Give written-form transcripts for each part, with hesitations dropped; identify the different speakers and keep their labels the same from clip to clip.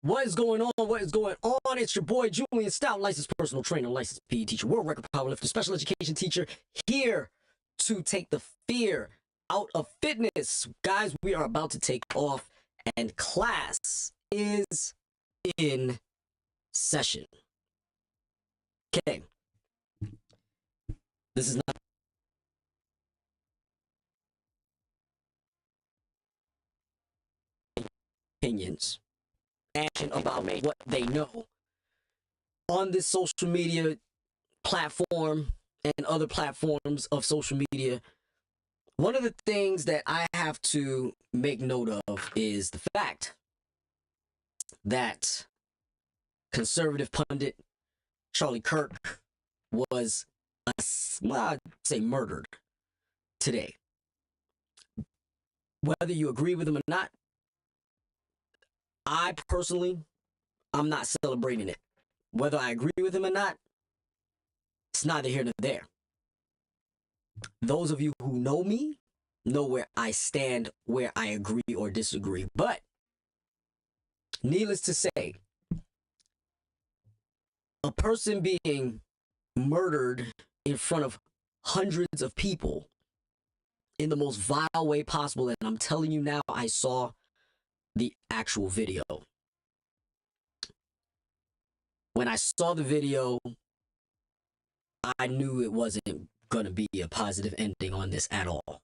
Speaker 1: What is going on? What is going on? It's your boy Julien Stoutt, licensed personal trainer, licensed PE teacher, world record powerlifter, special education teacher, here to take the fear out of fitness. Guys, we are about to take off and class is in session. Okay. This is not opinions. Action about what they know on this social media platform and other platforms of social media. One of the things that I have to make note of is the fact that conservative pundit Charlie Kirk was, I'd say, murdered today. Whether you agree with him or not, I personally, I'm not celebrating it. Whether I agree with him or not, it's neither here nor there. Those of you who know me know where I stand, where I agree or disagree. But needless to say, a person being murdered in front of hundreds of people in the most vile way possible, and I'm telling you now, I saw the actual video. When I saw the video, I knew it wasn't going to be a positive ending on this at all.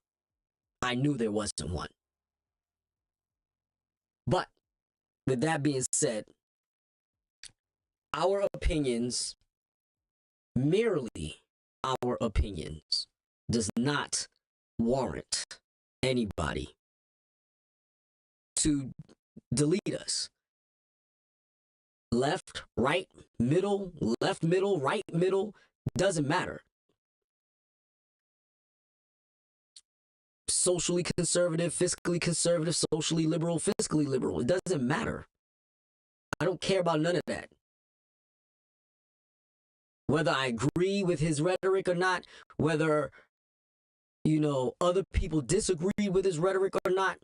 Speaker 1: I knew there wasn't one. But with that being said, our opinions, merely our opinions, does not warrant anybody to delete us. Left, right, middle, left, middle, right, middle, doesn't matter. Socially conservative, fiscally conservative, socially liberal, fiscally liberal, it doesn't matter. I don't care about none of that. Whether I agree with his rhetoric or not, whether, other people disagree with his rhetoric or not,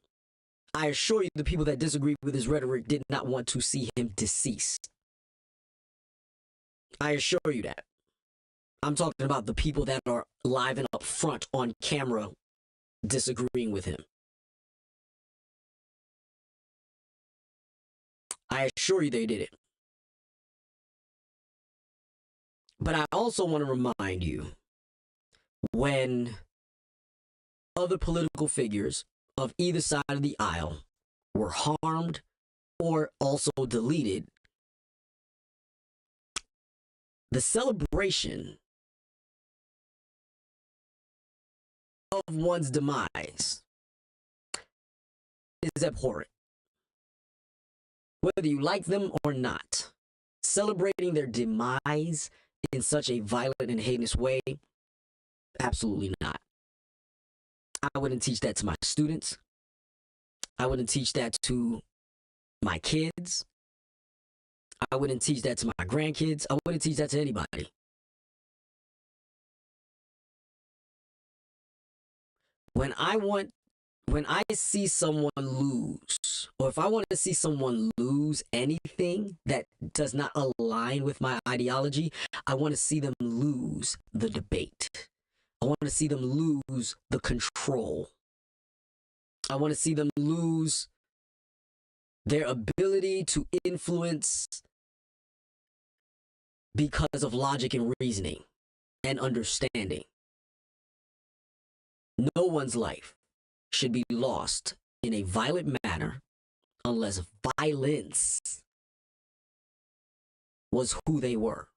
Speaker 1: I assure you the people that disagree with his rhetoric did not want to see him deceased. I assure you that. I'm talking about the people that are live and up front on camera disagreeing with him. I assure you they did it. But I also want to remind you, when other political figures of either side of the aisle were harmed or also deleted, the celebration of one's demise is abhorrent. Whether you like them or not, celebrating their demise in such a violent and heinous way, absolutely not. I wouldn't teach that to my students. I wouldn't teach that to my kids. I wouldn't teach that to my grandkids. I wouldn't teach that to anybody. when I see someone lose, or if I want to see someone lose anything that does not align with my ideology, I want to see them lose the debate. I want to see them lose the control. I want to see them lose their ability to influence because of logic and reasoning and understanding. No one's life should be lost in a violent manner unless violence was who they were.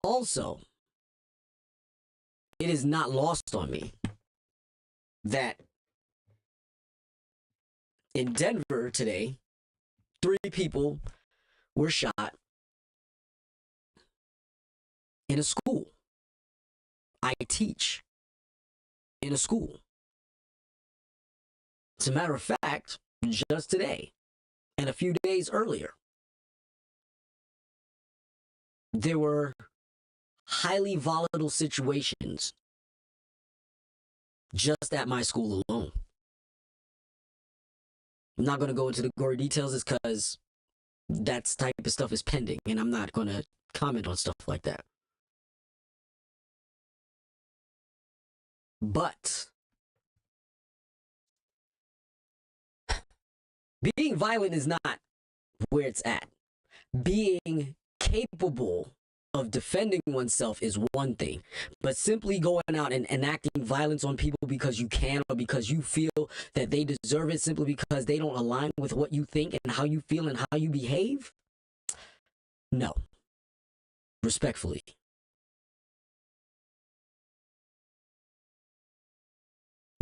Speaker 1: Also, it is not lost on me that in Denver today, 3 people were shot in a school. I teach in a school. As a matter of fact, just today and a few days earlier, there were highly volatile situations just at my school alone. I'm not going to go into the gory details because that type of stuff is pending, and I'm not going to comment on stuff like that. But being violent is not where it's at. Being capable of defending oneself is one thing, but simply going out and enacting violence on people because you can, or because you feel that they deserve it simply because they don't align with what you think and how you feel and how you behave, no. Respectfully.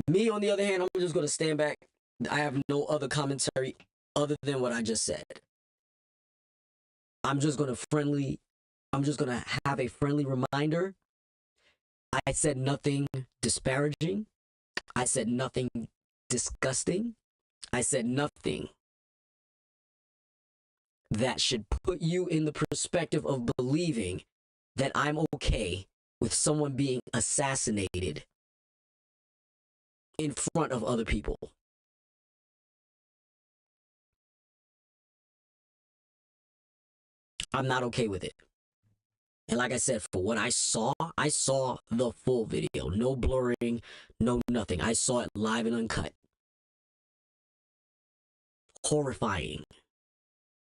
Speaker 1: Me, on the other hand, I'm just going to stand back. I have no other commentary other than what I just said. I'm just going to have a friendly reminder. I said nothing disparaging. I said nothing disgusting. I said nothing that should put you in the perspective of believing that I'm okay with someone being assassinated in front of other people. I'm not okay with it. And like I said, for what I saw the full video. No blurring, no nothing. I saw it live and uncut. Horrifying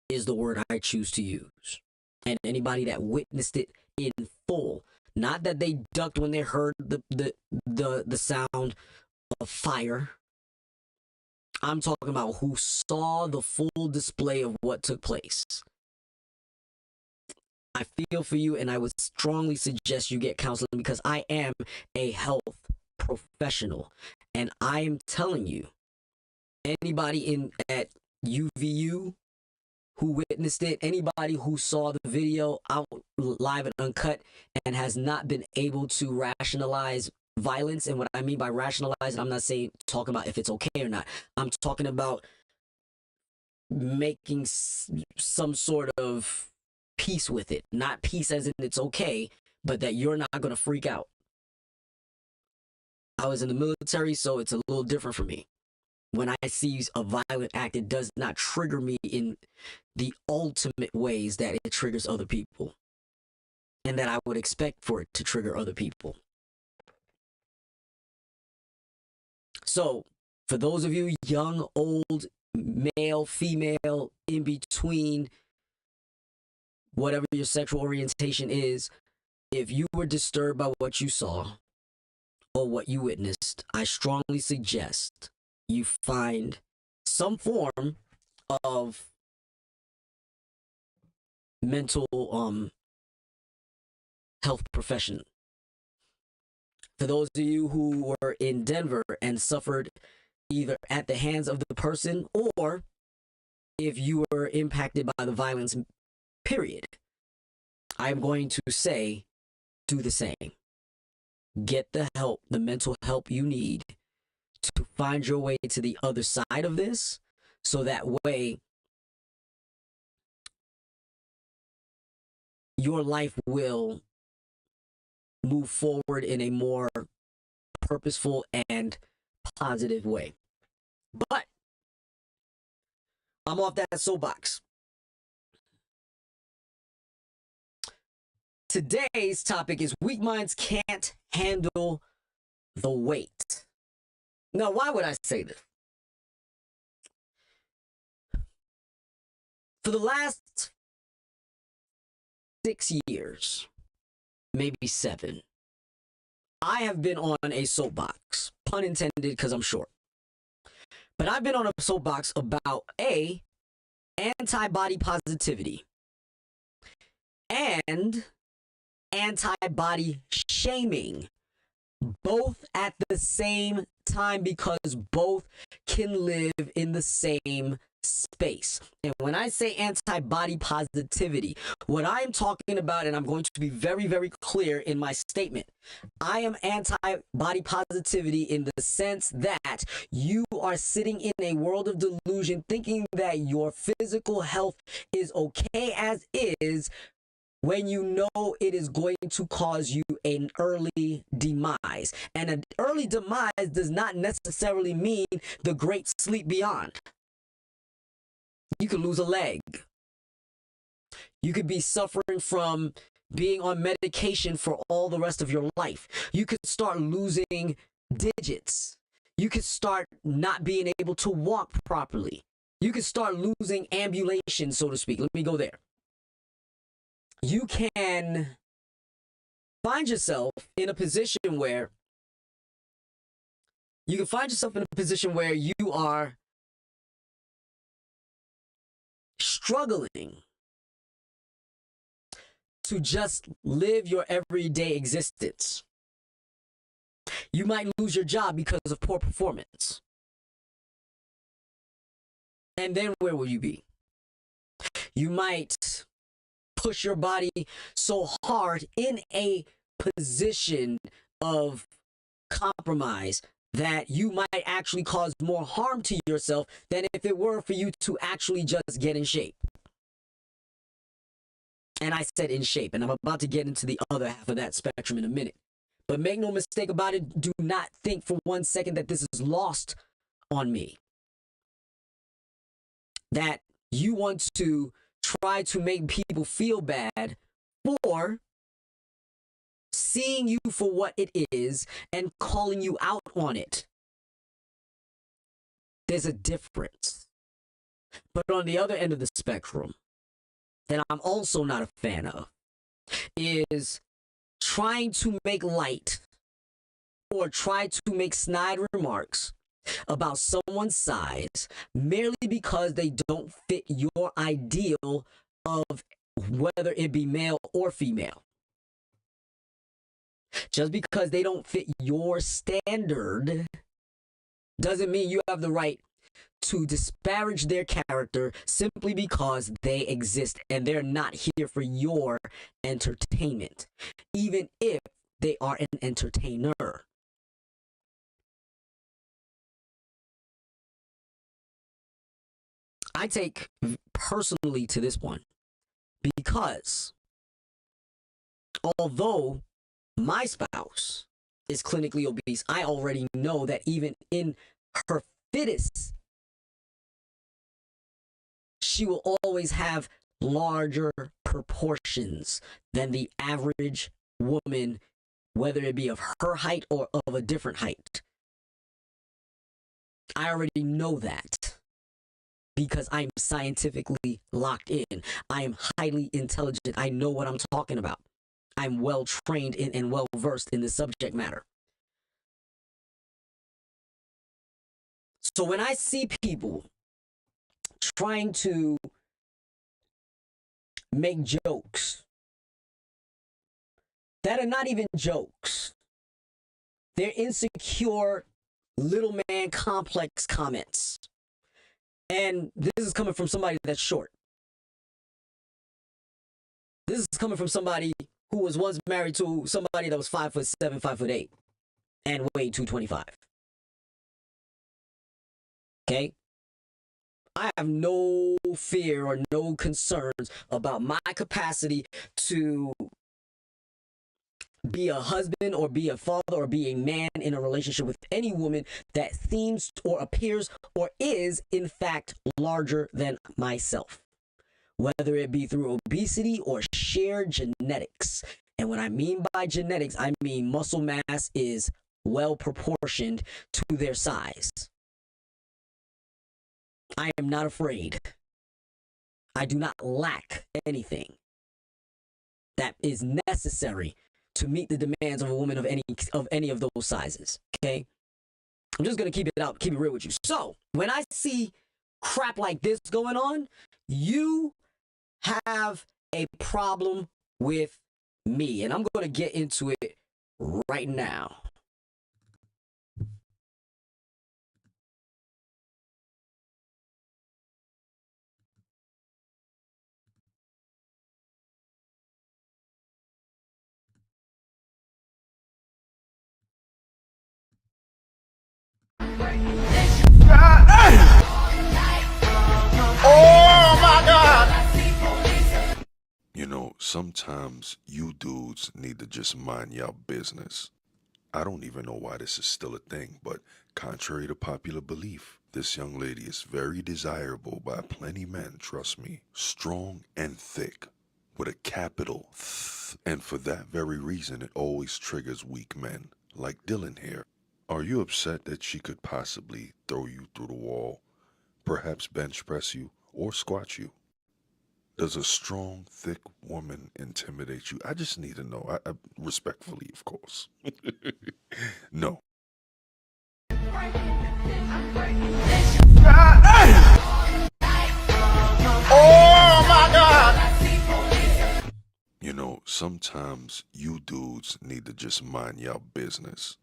Speaker 1: is the word I choose to use. And anybody that witnessed it in full, not that they ducked when they heard the sound of fire. I'm talking about who saw the full display of what took place. I feel for you, and I would strongly suggest you get counseling, because I am a health professional, and I am telling you, anybody at UVU who witnessed it, anybody who saw the video out live and uncut and has not been able to rationalize violence, and what I mean by rationalize, I'm not talking about if it's okay or not. I'm talking about making some sort of peace with it. Not peace as in it's okay, but that you're not going to freak out. I was in the military, so it's a little different for me. When I see a violent act, it does not trigger me in the ultimate ways that it triggers other people, and that I would expect for it to trigger other people. So, for those of you young, old, male, female, in between, whatever your sexual orientation is, if you were disturbed by what you saw or what you witnessed, I strongly suggest you find some form of mental health profession. For those of you who were in Denver and suffered either at the hands of the person, or if you were impacted by the violence, period, I'm going to say, do the same. Get the help, the mental help you need to find your way to the other side of this, so that way your life will move forward in a more purposeful and positive way. But I'm off that soapbox. Today's topic is weak minds can't handle the weight. Now, why would I say this? For the last 6 years, maybe 7, I have been on a soapbox, pun intended, because I'm short. But I've been on a soapbox about anti-body positivity and anti-body shaming, both at the same time, because both can live in the same space. And when I say anti-body positivity, what I'm talking about, and I'm going to be very, very clear in my statement, I am anti-body positivity in the sense that you are sitting in a world of delusion thinking that your physical health is okay as is, when you know it is going to cause you an early demise. And an early demise does not necessarily mean the great sleep beyond. You could lose a leg. You could be suffering from being on medication for all the rest of your life. You could start losing digits. You could start not being able to walk properly. You could start losing ambulation, so to speak. Let me go there. You can find yourself in a position where you are struggling to just live your everyday existence. You might lose your job because of poor performance. And then where will you be? You might push your body so hard in a position of compromise that you might actually cause more harm to yourself than if it were for you to actually just get in shape. And I said in shape, and I'm about to get into the other half of that spectrum in a minute. But make no mistake about it, do not think for 1 second that this is lost on me. That you want to try to make people feel bad for seeing you for what it is and calling you out on it. There's a difference. But on the other end of the spectrum, that I'm also not a fan of, is trying to make light or try to make snide remarks about someone's size merely because they don't fit your ideal of whether it be male or female. Just because they don't fit your standard doesn't mean you have the right to disparage their character simply because they exist and they're not here for your entertainment, even if they are an entertainer. I take personally to this one because although my spouse is clinically obese, I already know that even in her fittest, she will always have larger proportions than the average woman, whether it be of her height or of a different height. I already know that because I'm scientifically locked in. I am highly intelligent. I know what I'm talking about. I'm well trained in and well versed in the subject matter. So when I see people trying to make jokes that are not even jokes, they're insecure little man complex comments. And this is coming from somebody that's short. This is coming from somebody who was once married to somebody that was 5'7", 5'8", and weighed 225. Okay? I have no fear or no concerns about my capacity to be a husband or be a father or be a man in a relationship with any woman that seems or appears or is in fact larger than myself, whether it be through obesity or shared genetics. And what I mean by genetics, I mean muscle mass is well proportioned to their size. I am not afraid. I do not lack anything that is necessary to meet the demands of a woman of any of those sizes. Okay, I'm just gonna keep it real with you. So when I see crap like this going on, you have a problem with me, and I'm gonna get into it right now.
Speaker 2: Oh my God! You know, sometimes you dudes need to just mind your business. I don't even know why this is still a thing, but contrary to popular belief, this young lady is very desirable by plenty men, trust me. Strong and thick, with a capital th. And for that very reason, it always triggers weak men, like Dylan here. Are you upset that she could possibly throw you through the wall, perhaps bench press you, or squat you? Does a strong, thick woman intimidate you? I just need to know. I respectfully, of course. No. Oh my God! You know, sometimes you dudes need to just mind your business.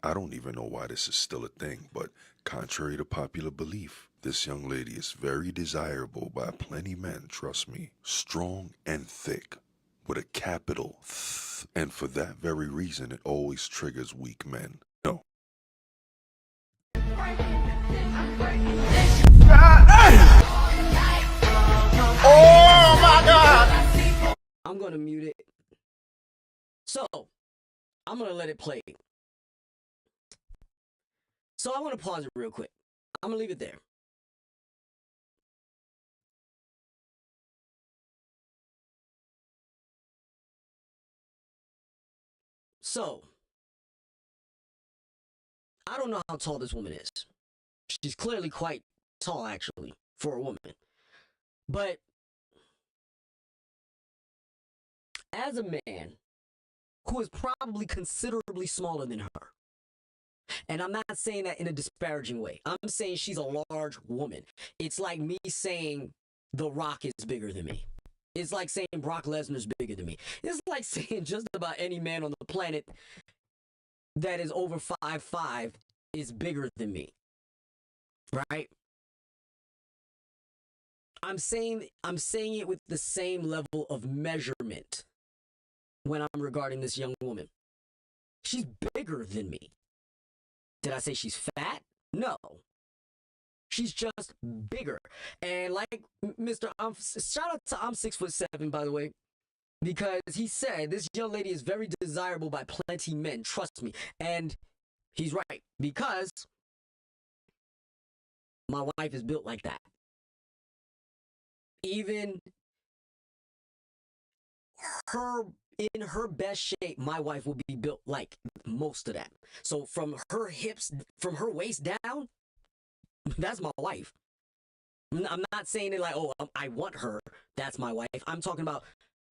Speaker 2: I don't even know why this is still a thing, but contrary to popular belief, this young lady is very desirable by plenty men, trust me. Strong and thick, with a capital th. And for that very reason, it always triggers weak men. No. Oh my God!
Speaker 1: I'm gonna mute it. So I'm gonna let it play. So I want to pause it real quick. I'm gonna leave it there. So I don't know how tall this woman is. She's clearly quite tall, actually, for a woman. But as a man who is probably considerably smaller than her, and I'm not saying that in a disparaging way, I'm saying she's a large woman. It's like me saying The Rock is bigger than me. It's like saying Brock Lesnar's bigger than me. It's like saying just about any man on the planet that is over 5'5" is bigger than me. Right? I'm saying it with the same level of measurement when I'm regarding this young woman. She's bigger than me. Did I say she's fat? No. She's just bigger. And like Mr. Shout out to I'm 6'7", by the way, because he said this young lady is very desirable by plenty men. Trust me. And he's right, because my wife is built like that. Even in her best shape, my wife will be built like most of that. So from her hips, from her waist down, that's my wife. I'm not saying it like, oh, I want her, that's my wife. I'm talking about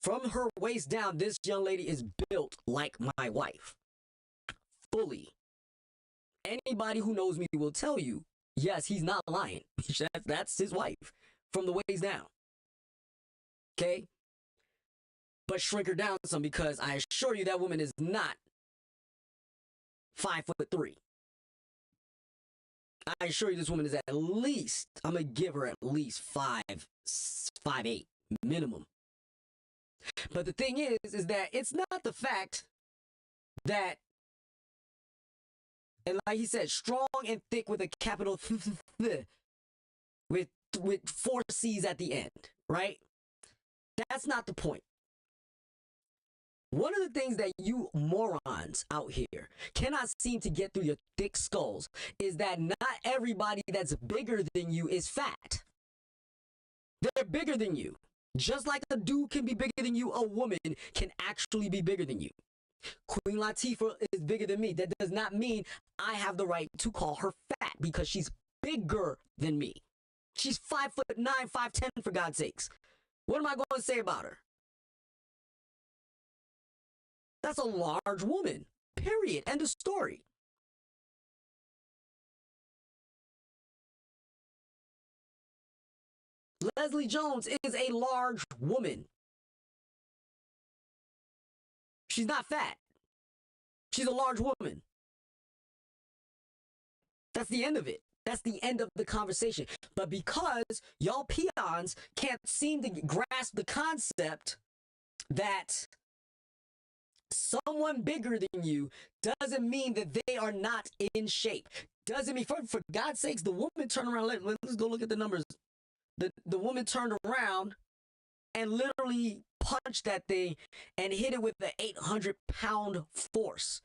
Speaker 1: from her waist down, this young lady is built like my wife. Fully. Anybody who knows me will tell you, yes, he's not lying. That's his wife. From the waist down. Okay? But shrink her down some, because I assure you that woman is not 5'3". I assure you this woman is at least, I'm going to give her at least 5'8", minimum. But the thing is that it's not the fact that, and like he said, strong and thick with a capital with 4 C's at the end, right? That's not the point. One of the things that you morons out here cannot seem to get through your thick skulls is that not everybody that's bigger than you is fat. They're bigger than you. Just like a dude can be bigger than you, a woman can actually be bigger than you. Queen Latifah is bigger than me. That does not mean I have the right to call her fat because she's bigger than me. She's 5'9", 5'10", for God's sakes. What am I going to say about her? That's a large woman. Period. End of story. Leslie Jones is a large woman. She's not fat. She's a large woman. That's the end of it. That's the end of the conversation. But because y'all peons can't seem to grasp the concept that someone bigger than you doesn't mean that they are not in shape. Doesn't mean, for God's sakes, the woman turned around. Let's go look at the numbers. The woman turned around and literally punched that thing and hit it with the 800-pound force,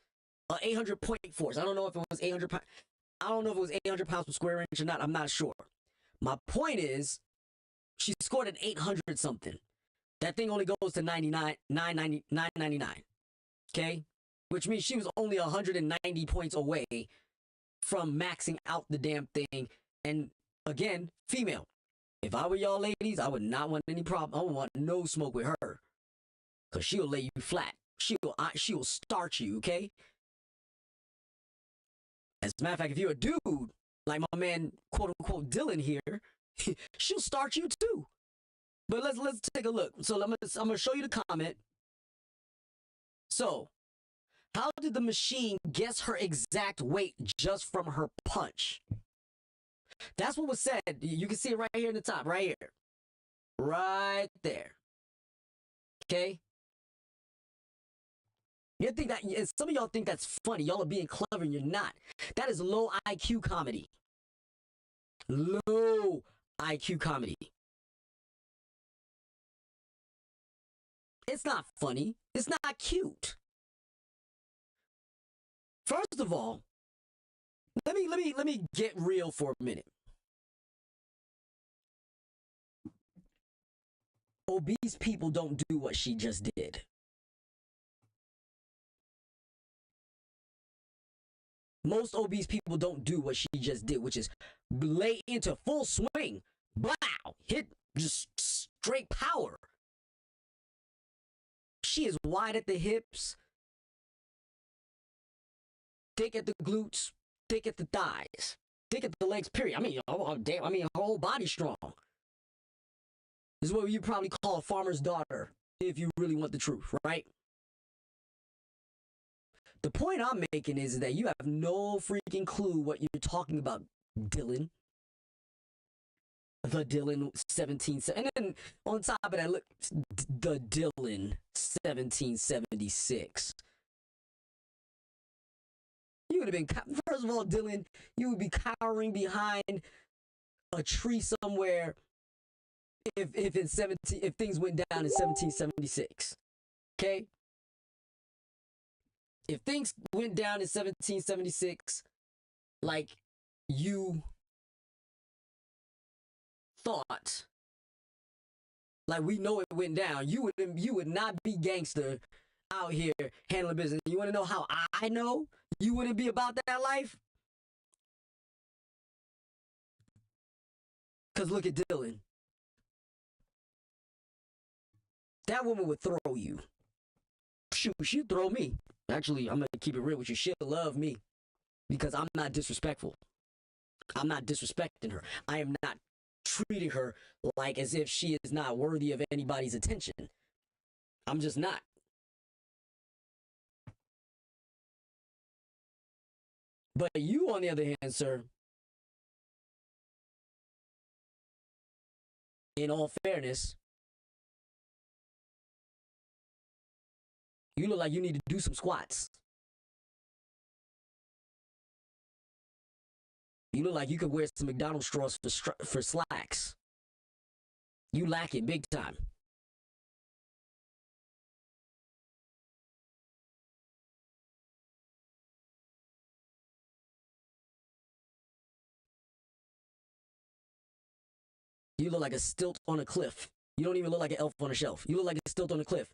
Speaker 1: 800-point force. I don't know if it was 800 pounds. I don't know if it was 800 pounds per square inch or not. I'm not sure. My point is, she scored an 800 something. That thing only goes to 999. Okay, which means she was only 190 points away from maxing out the damn thing. And again, female. If I were y'all ladies, I would not want any problem. I would want no smoke with her, cause she'll lay you flat. She'll starch you. Okay. As a matter of fact, if you're a dude like my man, quote unquote Dylan here, she'll starch you too. But let's take a look. So I'm gonna show you the comment. So, how did the machine guess her exact weight just from her punch? That's what was said. You can see it right here in the top, right here. Right there. Okay? You think that, some of y'all think that's funny. Y'all are being clever and you're not. That is low IQ comedy. Low IQ comedy. It's not funny. It's not cute. First of all, let me get real for a minute. Obese people don't do what she just did. Most obese people don't do what she just did, which is lay into full swing. Wow! Hit just straight power. She is wide at the hips, thick at the glutes, thick at the thighs, thick at the legs, period. I mean, oh, damn, her whole body's strong. This is what you probably call a farmer's daughter, if you really want the truth, right? The point I'm making is that you have no freaking clue what you're talking about, Dylan. The Dylan 17, and then on top of that, look, the Dylan 1776. You would have been, first of all, Dylan, you would be cowering behind a tree somewhere if things went down in 1776. Okay? If things went down in 1776, like you thought, like we know it went down, you would not be gangster out here handling business. You want to know how I know you wouldn't be about that life? Because look at Dylan. That woman would throw you. Shoot, she'd throw me. Actually, I'm going to keep it real with you. She'll love me because I'm not disrespectful. I'm not disrespecting her. I am not treating her like as if she is not worthy of anybody's attention. I'm just not. But you, on the other hand, sir, in all fairness, you look like you need to do some squats. You look like you could wear some McDonald straws for slacks. You lack it big time. You look like a stilt on a cliff. You don't even look like an elf on a shelf. You look like a stilt on a cliff.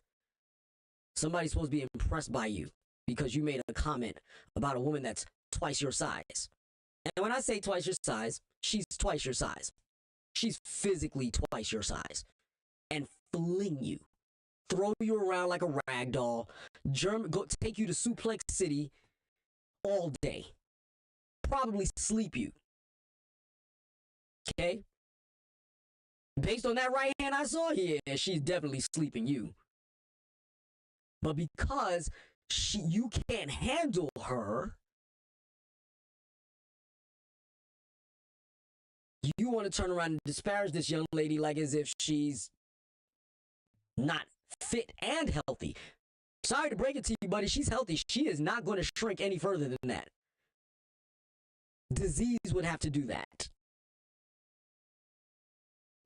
Speaker 1: Somebody's supposed to be impressed by you because you made a comment about a woman that's twice your size. And when I say twice your size, she's twice your size. She's physically twice your size. And fling you. Throw you around like a rag doll. Take you to Suplex City all day. Probably sleep you. Okay? Based on that right hand I saw, yeah, she's definitely sleeping you. But because you can't handle her, you want to turn around and disparage this young lady like as if she's not fit and healthy. Sorry to break it to you, buddy. She's healthy. She is not going to shrink any further than that. Disease would have to do that.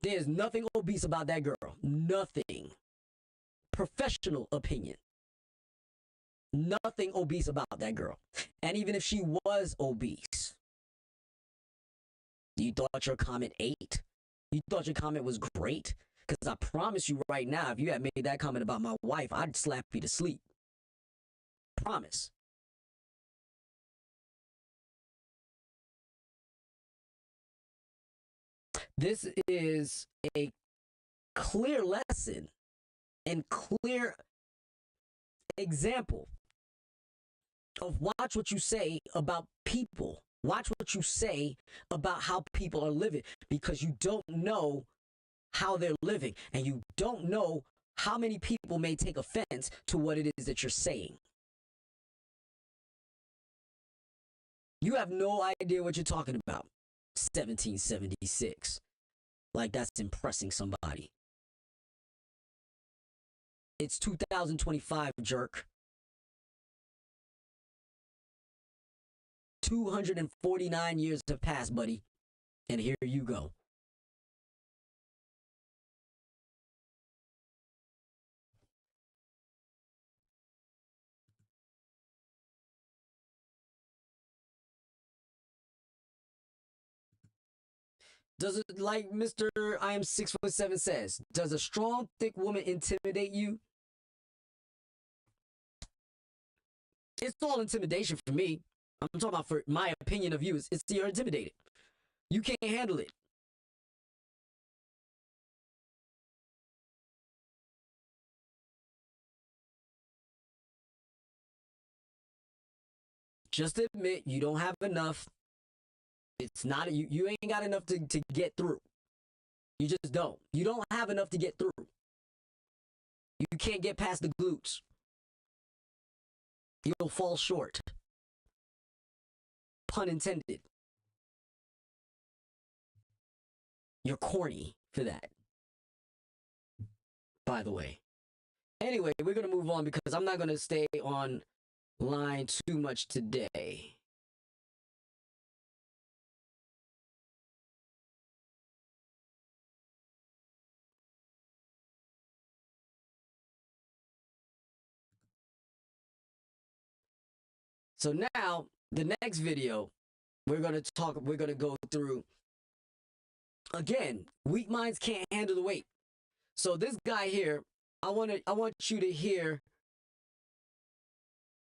Speaker 1: There's nothing obese about that girl. Nothing. Professional opinion. Nothing obese about that girl. And even if she was obese, you thought your comment ate? You thought your comment was great? Because I promise you right now, if you had made that comment about my wife, I'd slap you to sleep. Promise. This is a clear lesson and clear example of watch what you say about people. Watch what you say about how people are living, because you don't know how they're living, and you don't know how many people may take offense to what it is that you're saying. You have no idea what you're talking about. 1776. Like that's impressing somebody. It's 2025, jerk. 249 years have passed, buddy. And here you go. Does it, like Mr. I am 6'7" says, does a strong, thick woman intimidate you? It's all intimidation for me. I'm talking about for my opinion of you. It's you're intimidated. You can't handle it. Just admit you don't have enough. It's not, you ain't got enough to get through. You just don't. You don't have enough to get through. You can't get past the glutes. You'll fall short. Pun intended. You're corny for that. By the way. Anyway, we're going to move on because I'm not going to stay on line too much today. So now, the next video, we're going to go through, again, weak minds can't handle the weight. So this guy here, I want you to hear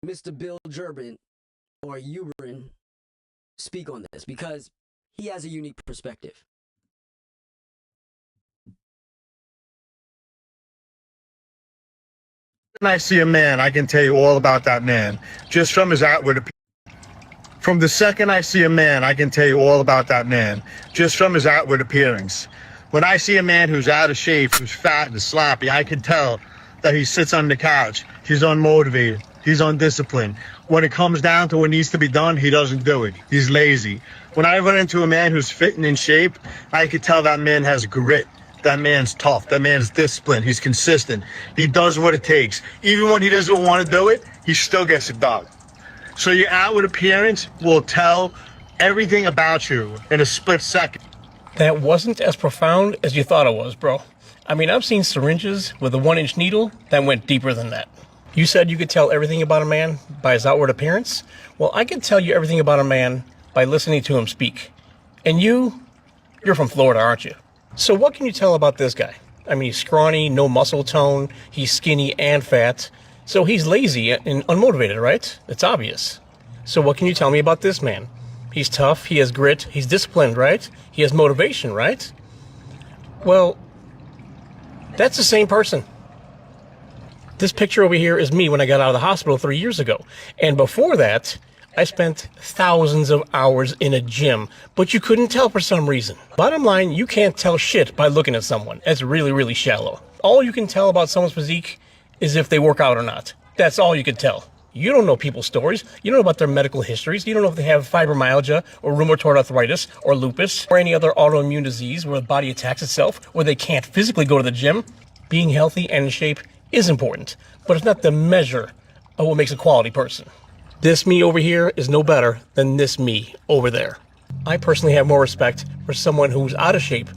Speaker 1: Mr. Bill Gerben, or Ubrin, speak on this, because he has a unique perspective.
Speaker 3: When I see a man, I can tell you all about that man, just from his outward appearance. From the second I see a man, I can tell you all about that man, just from his outward appearance. When I see a man who's out of shape, who's fat and sloppy, I can tell that he sits on the couch. He's unmotivated. He's undisciplined. When it comes down to what needs to be done, he doesn't do it. He's lazy. When I run into a man who's fit and in shape, I can tell that man has grit. That man's tough. That man's disciplined. He's consistent. He does what it takes. Even when he doesn't want to do it, he still gets it done. So your outward appearance will tell everything about you in a split second.
Speaker 4: That wasn't as profound as you thought it was, bro. I mean, I've seen syringes with a 1-inch needle that went deeper than that. You said you could tell everything about a man by his outward appearance? Well, I can tell you everything about a man by listening to him speak. And you're from Florida, aren't you? So what can you tell about this guy? I mean, he's scrawny, no muscle tone, he's skinny and fat. So he's lazy and unmotivated, right? It's obvious. So what can you tell me about this man? He's tough, he has grit, he's disciplined, right? He has motivation, right? Well, that's the same person. This picture over here is me when I got out of the hospital 3 years ago. And before that, I spent thousands of hours in a gym, but you couldn't tell for some reason. Bottom line, you can't tell shit by looking at someone. That's really, really shallow. All you can tell about someone's physique is if they work out or not. That's all you can tell. You don't know people's stories. You don't know about their medical histories. You don't know if they have fibromyalgia or rheumatoid arthritis or lupus or any other autoimmune disease where the body attacks itself, where they can't physically go to the gym. Being healthy and in shape is important, but it's not the measure of what makes a quality person. This me over here is no better than this me over there. I personally have more respect for someone who's out of shape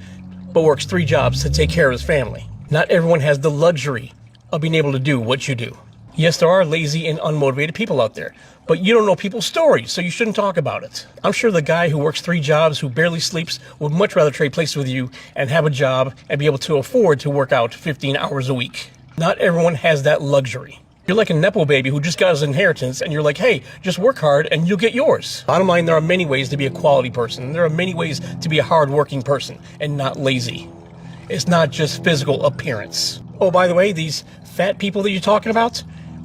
Speaker 4: but works 3 jobs to take care of his family. Not everyone has the luxury of being able to do what you do. Yes, there are lazy and unmotivated people out there, but you don't know people's stories, so you shouldn't talk about it. I'm sure the guy who works 3 jobs, who barely sleeps, would much rather trade places with you and have a job and be able to afford to work out 15 hours a week. Not everyone has that luxury. You're like a Nepo baby who just got his inheritance and you're like, hey, just work hard and you'll get yours. Bottom line, there are many ways to be a quality person. There are many ways to be a hardworking person and not lazy. It's not just physical appearance. Oh, by the way, these fat people that you're talking about,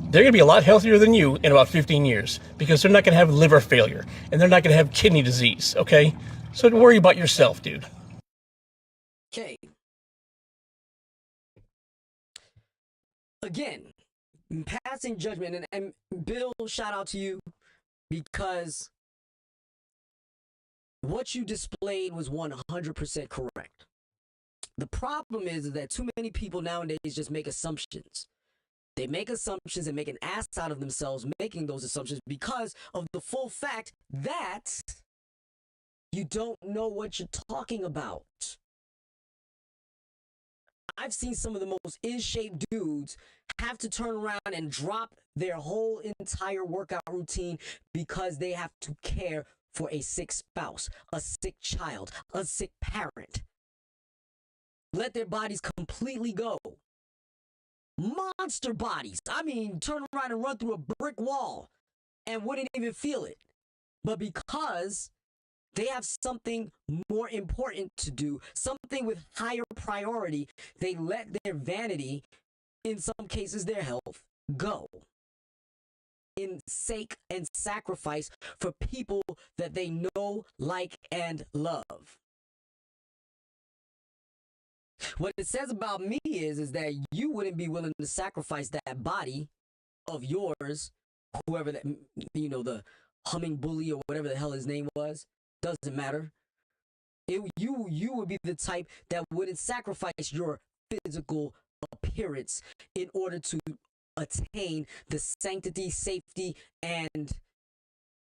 Speaker 4: they're going to be a lot healthier than you in about 15 years because they're not going to have liver failure and they're not going to have kidney disease, okay? So don't worry about yourself, dude.
Speaker 1: Okay. Again, passing judgment, and Bill, shout out to you because what you displayed was 100% correct. The problem is that too many people nowadays just make assumptions. They make assumptions and make an ass out of themselves making those assumptions because of the full fact that you don't know what you're talking about. I've seen some of the most in-shape dudes have to turn around and drop their whole entire workout routine because they have to care for a sick spouse, a sick child, a sick parent. Let their bodies completely go. Monster bodies. I mean, turn around and run through a brick wall and wouldn't even feel it. But because they have something more important to do, something with higher priority, they let their vanity, in some cases their health, go in sake and sacrifice for people that they know, like, and love. What it says about me is that you wouldn't be willing to sacrifice that body of yours, whoever that, you know, the humming bully or whatever the hell his name was, doesn't matter. You would be the type that wouldn't sacrifice your physical appearance in order to attain the sanctity, safety, and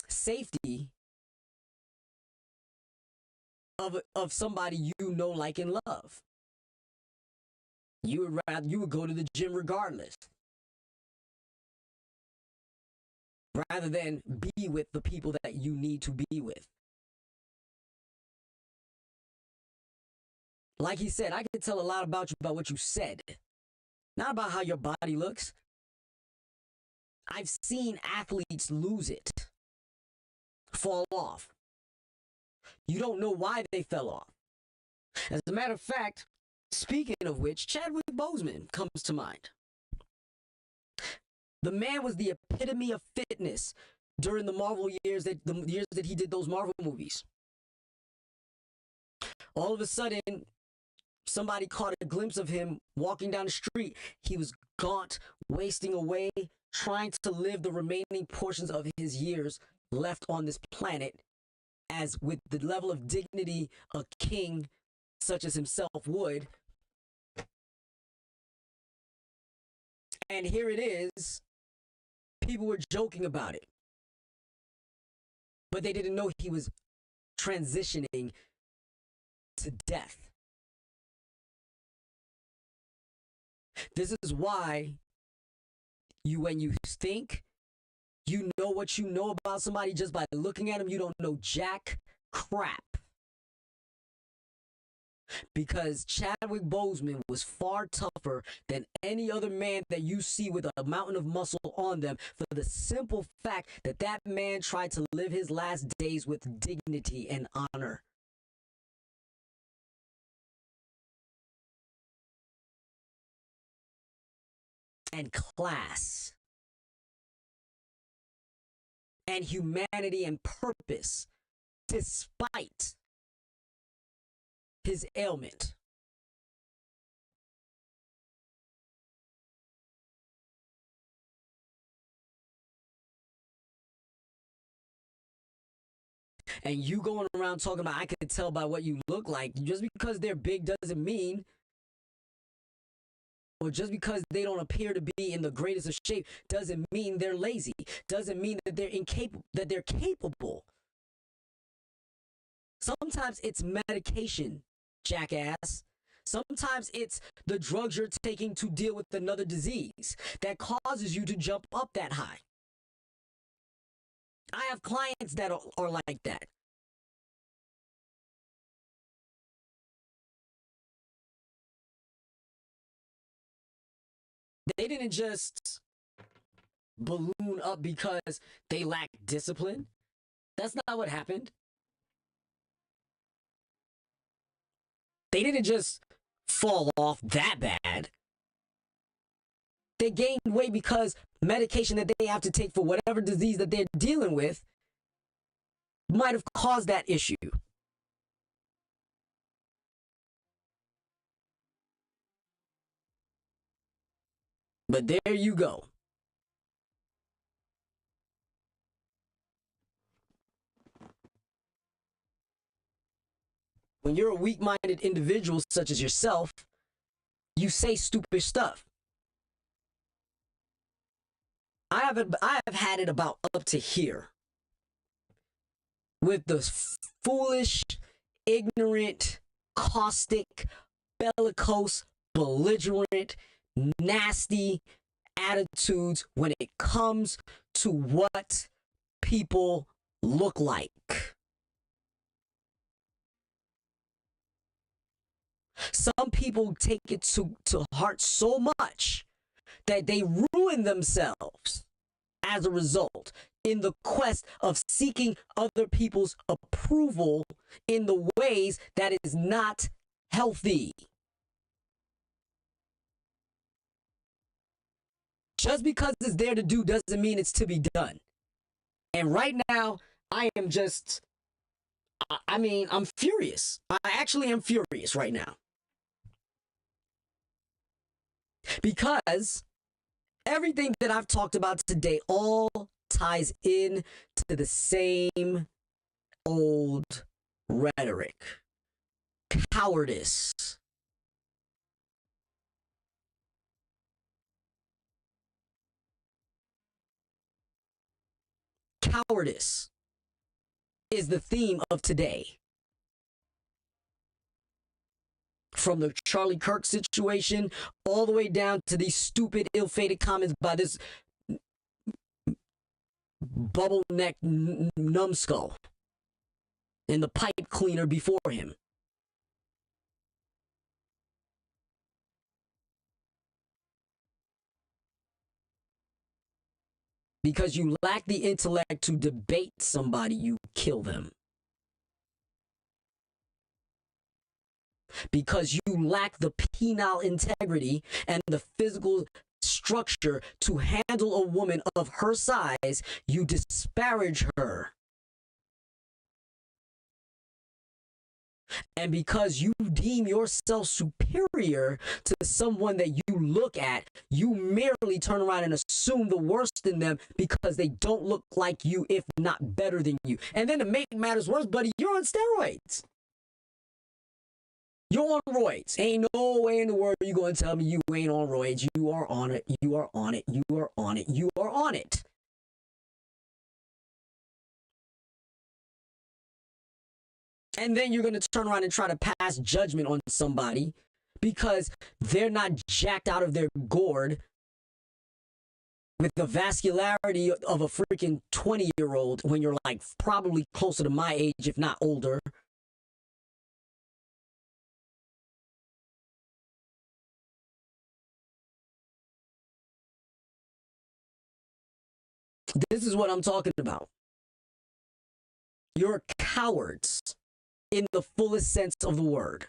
Speaker 1: safety of somebody you know, like, and love. You would go to the gym regardless, rather than be with the people that you need to be with. Like he said, I can tell a lot about you about what you said, not about how your body looks. I've seen athletes lose it, fall off. You don't know why they fell off. As a matter of fact, speaking of which, Chadwick Boseman comes to mind. The man was the epitome of fitness during the Marvel years, the years that he did those Marvel movies. All of a sudden, somebody caught a glimpse of him walking down the street. He was gaunt, wasting away, trying to live the remaining portions of his years left on this planet as with the level of dignity a king such as himself would. And here it is. People were joking about it. But they didn't know he was transitioning to death. This is why when you think you know what you know about somebody just by looking at them, you don't know jack crap. Because Chadwick Boseman was far tougher than any other man that you see with a mountain of muscle on them, for the simple fact that that man tried to live his last days with dignity and honor. And class. And humanity and purpose, despite his ailment. And you going around talking about, I can tell by what you look like. Just because they're big doesn't mean, or just because they don't appear to be in the greatest of shape doesn't mean they're lazy. Doesn't mean that they're incapable, that they're capable. Sometimes it's medication, jackass. Sometimes it's the drugs you're taking to deal with another disease that causes you to jump up that high. I have clients that are like that. They didn't just balloon up because they lack discipline. That's not what happened. They didn't just fall off that bad. They gained weight because medication that they have to take for whatever disease that they're dealing with might have caused that issue. But there you go. When you're a weak-minded individual such as yourself, you say stupid stuff. I have had it about up to here with the foolish, ignorant, caustic, bellicose, belligerent, nasty attitudes when it comes to what people look like. Some people take it to heart so much that they ruin themselves as a result in the quest of seeking other people's approval in the ways that is not healthy. Just because it's there to do doesn't mean it's to be done. And right now, I am just, I'm furious. I actually am furious right now. Because everything that I've talked about today all ties in to the same old rhetoric. Cowardice. Cowardice is the theme of today. From the Charlie Kirk situation all the way down to these stupid, ill-fated comments by this bubble neck numbskull and the pipe cleaner before him. Because you lack the intellect to debate somebody, you kill them. Because you lack the penile integrity and the physical structure to handle a woman of her size, you disparage her. And because you deem yourself superior to someone that you look at, you merely turn around and assume the worst in them because they don't look like you, if not better than you. And then to make matters worse, buddy, you're on steroids. You're on roids. Ain't no way in the world you're going to tell me you ain't on roids. You are on it. You are on it. You are on it. You are on it. And then you're going to turn around and try to pass judgment on somebody because they're not jacked out of their gourd with the vascularity of a freaking 20-year-old when you're like probably closer to my age, if not older. This is what I'm talking about. You're cowards in the fullest sense of the word.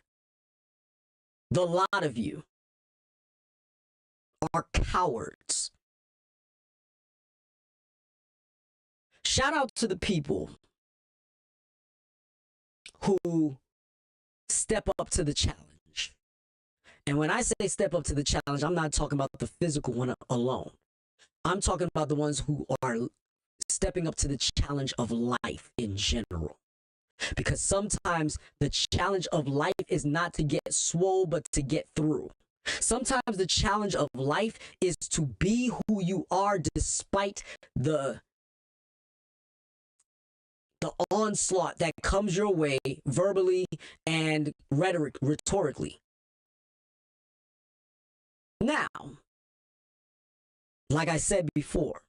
Speaker 1: The lot of you are cowards. Shout out to the people who step up to the challenge. And when I say step up to the challenge, I'm not talking about the physical one alone. I'm talking about the ones who are stepping up to the challenge of life in general. Because sometimes the challenge of life is not to get swole, but to get through. Sometimes the challenge of life is to be who you are despite the onslaught that comes your way verbally and rhetorically. Now, like I said before,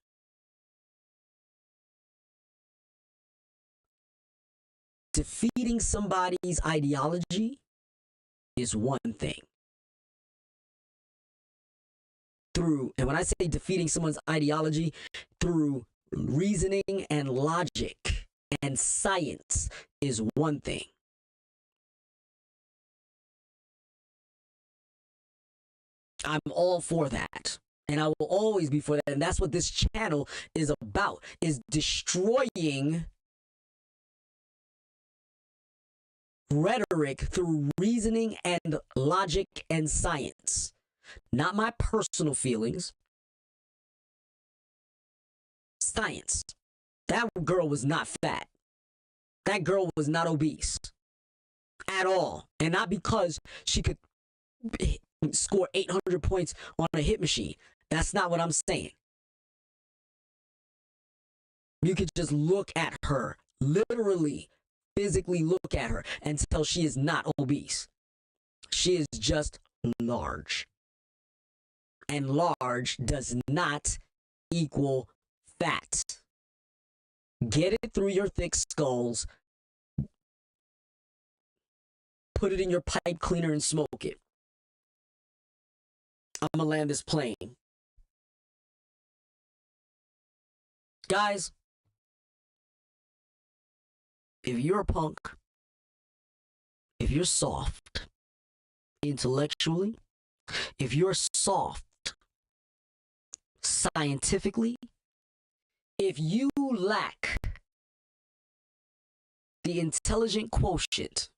Speaker 1: defeating somebody's ideology is one thing. And when I say defeating someone's ideology, through reasoning and logic and science is one thing. I'm all for that. And I will always be for that. And that's what this channel is about, is destroying rhetoric through reasoning and logic and science. Not my personal feelings. Science. That girl was not fat. That girl was not obese at all. And not because she could score 800 points on a hit machine. That's not what I'm saying. You could just look at her, literally, physically look at her and tell she is not obese. She is just large. And large does not equal fat. Get it through your thick skulls. Put it in your pipe cleaner and smoke it. I'm gonna land this plane. Guys, if you're a punk, if you're soft intellectually, if you're soft scientifically, if you lack the intelligent quotient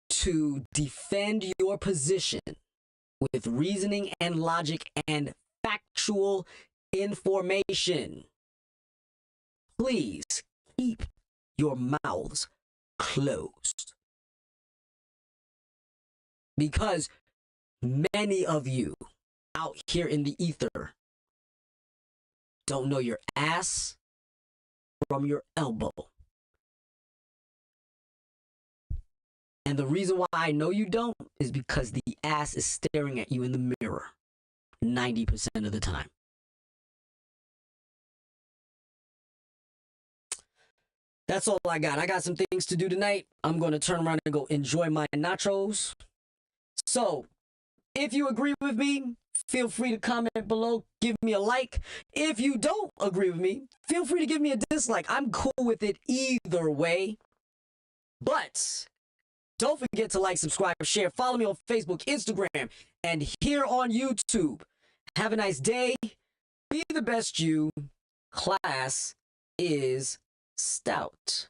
Speaker 1: to defend your position with reasoning and logic and factual information, please keep your mouths closed. Because many of you out here in the ether don't know your ass from your elbow. And the reason why I know you don't is because the ass is staring at you in the mirror 90% of the time. That's all I got. I got some things to do tonight. I'm going to turn around and go enjoy my nachos. So, if you agree with me, feel free to comment below. Give me a like. If you don't agree with me, feel free to give me a dislike. I'm cool with it either way. But don't forget to like, subscribe, share, follow me on Facebook, Instagram, and here on YouTube. Have a nice day. Be the best you. Class is Stoutt.